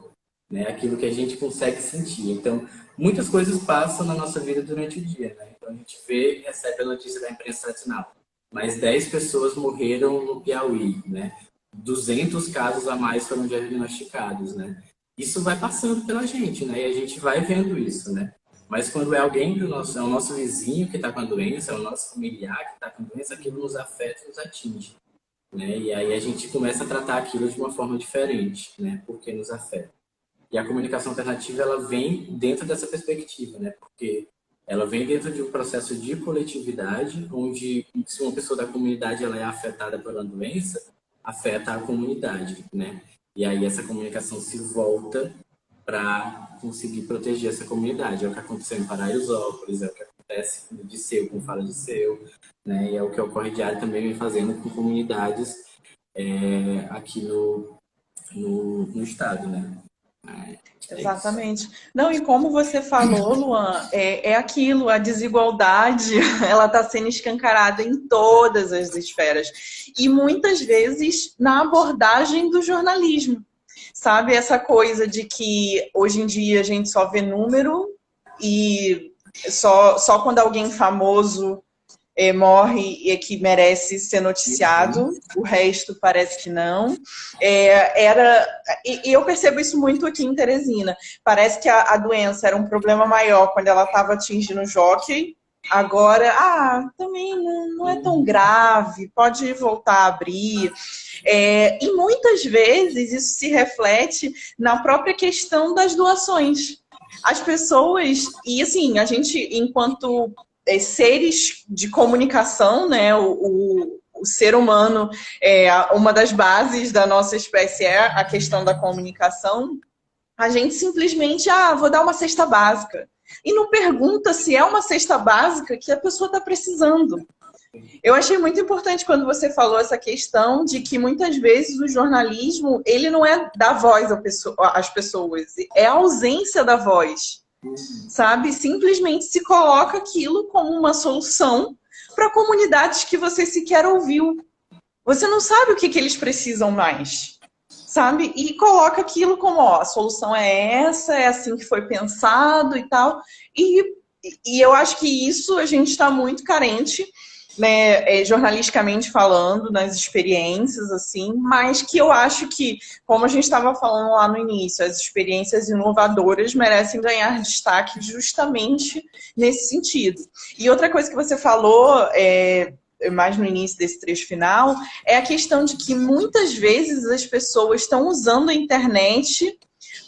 né? Aquilo que a gente consegue sentir. Então, muitas coisas passam na nossa vida durante o dia, né? Então, a gente recebe a notícia da imprensa tradicional. Mais 10 pessoas morreram no Piauí, né? 200 casos a mais foram diagnosticados, né? Isso vai passando pela gente, né? E a gente vai vendo isso, né? Mas quando é alguém é o nosso vizinho que está com a doença, é o nosso familiar que está com a doença, aquilo nos afeta e nos atinge, né? E aí a gente começa a tratar aquilo de uma forma diferente, né? Porque nos afeta. E a comunicação alternativa, ela vem dentro dessa perspectiva, né? Porque ela vem dentro de um processo de coletividade, onde se uma pessoa da comunidade ela é afetada pela doença, afeta a comunidade, né? E aí essa comunicação se volta para conseguir proteger essa comunidade. É o que aconteceu em Paraisópolis, é o que acontece no Disseu, com Fala Disseu, né? E é o que ocorre diário também vem fazendo com comunidades aqui no estado, né? Exatamente. Não, e como você falou, Luan, é aquilo, a desigualdade, ela está sendo escancarada em todas as esferas. E muitas vezes na abordagem do jornalismo. Sabe, essa coisa de que hoje em dia a gente só vê número e só quando alguém famoso morre e que merece ser noticiado, o resto parece que não. E eu percebo isso muito aqui em Teresina. Parece que a doença era um problema maior quando ela estava atingindo o Jockey. Agora, também não é tão grave, pode voltar a abrir. E muitas vezes isso se reflete na própria questão das doações. As pessoas, e assim, a gente, enquanto seres de comunicação, né, o ser humano, uma das bases da nossa espécie é a questão da comunicação, a gente simplesmente, vou dar uma cesta básica. E não pergunta se é uma cesta básica que a pessoa está precisando. Eu achei muito importante quando você falou essa questão de que muitas vezes o jornalismo, ele não é dar voz às pessoas, é a ausência da voz, sabe? Simplesmente se coloca aquilo como uma solução para comunidades que você sequer ouviu. Você não sabe o que eles precisam mais, sabe? E coloca aquilo como, a solução é essa, é assim que foi pensado e tal. E eu acho que isso a gente está muito carente, né, jornalisticamente falando, nas experiências, assim, mas que eu acho que, como a gente estava falando lá no início, as experiências inovadoras merecem ganhar destaque justamente nesse sentido. E outra coisa que você falou, mais no início desse trecho final, é a questão de que muitas vezes as pessoas estão usando a internet,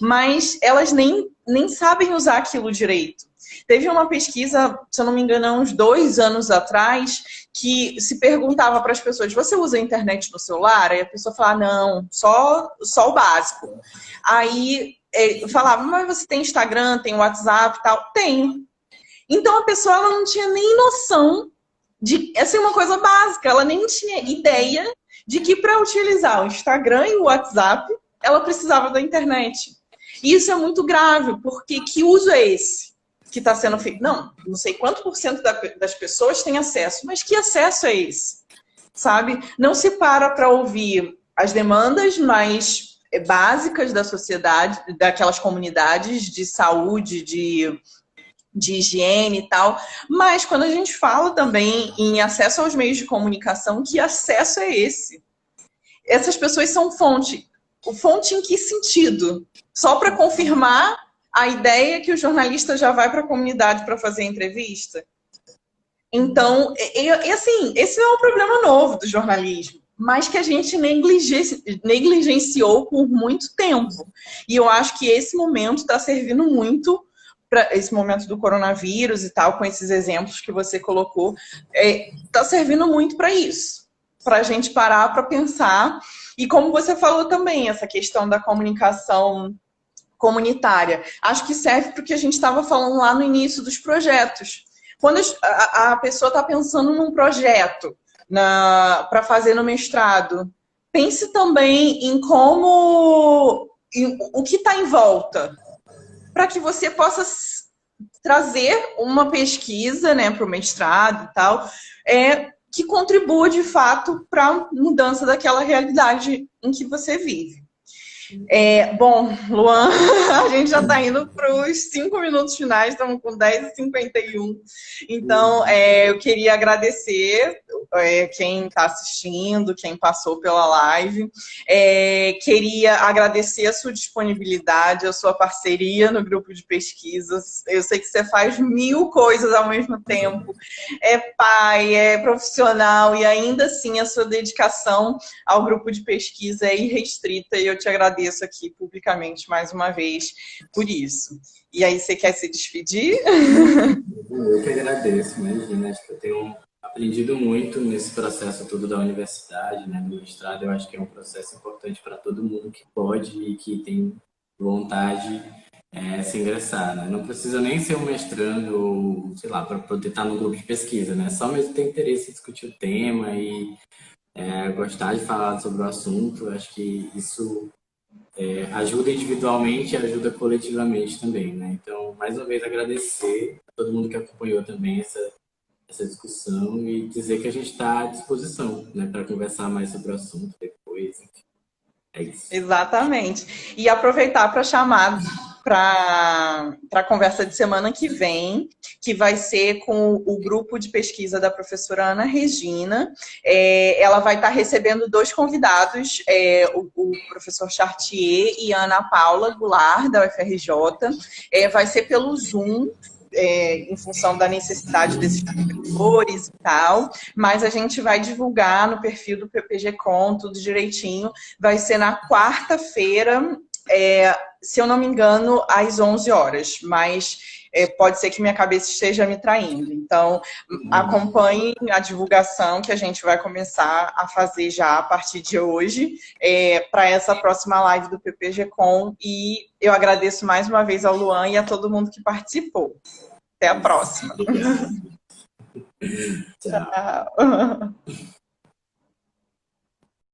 mas elas nem sabem usar aquilo direito. Teve uma pesquisa, se eu não me engano, há uns 2 anos atrás, que se perguntava para as pessoas, você usa a internet no celular? Aí a pessoa falava, não, só o básico. Aí falava, mas você tem Instagram, tem WhatsApp e tal? Tenho. Então a pessoa ela não tinha nem noção Essa é uma coisa básica, ela nem tinha ideia de que para utilizar o Instagram e o WhatsApp, ela precisava da internet. E isso é muito grave, porque que uso é esse que está sendo feito? Não sei quanto por cento das pessoas tem acesso, mas que acesso é esse? Sabe? Não se para ouvir as demandas mais básicas da sociedade, daquelas comunidades de saúde, de higiene e tal, mas quando a gente fala também em acesso aos meios de comunicação, que acesso é esse? Essas pessoas são fonte. Fonte em que sentido? Só para confirmar a ideia que o jornalista já vai para a comunidade para fazer a entrevista? Então, assim, esse não é um problema novo do jornalismo, mas que a gente negligenciou por muito tempo. E eu acho que esse momento está servindo muito, para esse momento do coronavírus e tal, com esses exemplos que você colocou, está servindo muito para isso. Para a gente parar para pensar. E como você falou também, essa questão da comunicação comunitária. Acho que serve para o que a gente estava falando lá no início dos projetos. Quando a pessoa está pensando num projeto para fazer no mestrado, pense também em o que está em volta, para que você possa trazer uma pesquisa, né, para o mestrado e tal, que contribua de fato para a mudança daquela realidade em que você vive. Bom, Luan, a gente já está indo para os 5 minutos finais, estamos com 10h51. Então, eu queria agradecer quem está assistindo, quem passou pela live. Queria agradecer a sua disponibilidade, a sua parceria no grupo de pesquisas. Eu sei que você faz 1000 coisas ao mesmo tempo. É pai, é profissional, e ainda assim a sua dedicação ao grupo de pesquisa é irrestrita, e eu te agradeço aqui publicamente mais uma vez por isso. E aí, você quer se despedir? Eu que agradeço, imagina, acho que eu tenho aprendido muito nesse processo todo da universidade, né, do mestrado. Eu acho que é um processo importante para todo mundo que pode e que tem vontade se ingressar, né? Não precisa nem ser um mestrando ou, sei lá, para poder estar no grupo de pesquisa, né? Só mesmo ter interesse em discutir o tema e gostar de falar sobre o assunto. Acho que isso ajuda individualmente e ajuda coletivamente também, né? Então, mais uma vez, agradecer a todo mundo que acompanhou também essa discussão e dizer que a gente está à disposição, né, para conversar mais sobre o assunto depois. Enfim, é isso. Exatamente. E aproveitar para chamar para a conversa de semana que vem, que vai ser com o grupo de pesquisa da professora Ana Regina. Ela vai estar recebendo 2 convidados, o professor Chartier e a Ana Paula Goulart, da UFRJ. Vai ser pelo Zoom, em função da necessidade desses professores e tal, mas a gente vai divulgar no perfil do PPG-Com, tudo direitinho. Vai ser na quarta-feira, se eu não me engano, às 11 horas, mas pode ser que minha cabeça esteja me traindo. Então, acompanhem a divulgação que a gente vai começar a fazer já a partir de hoje, para essa próxima live do PPG-Com, e eu agradeço mais uma vez ao Luan e a todo mundo que participou. Até a próxima. Tchau.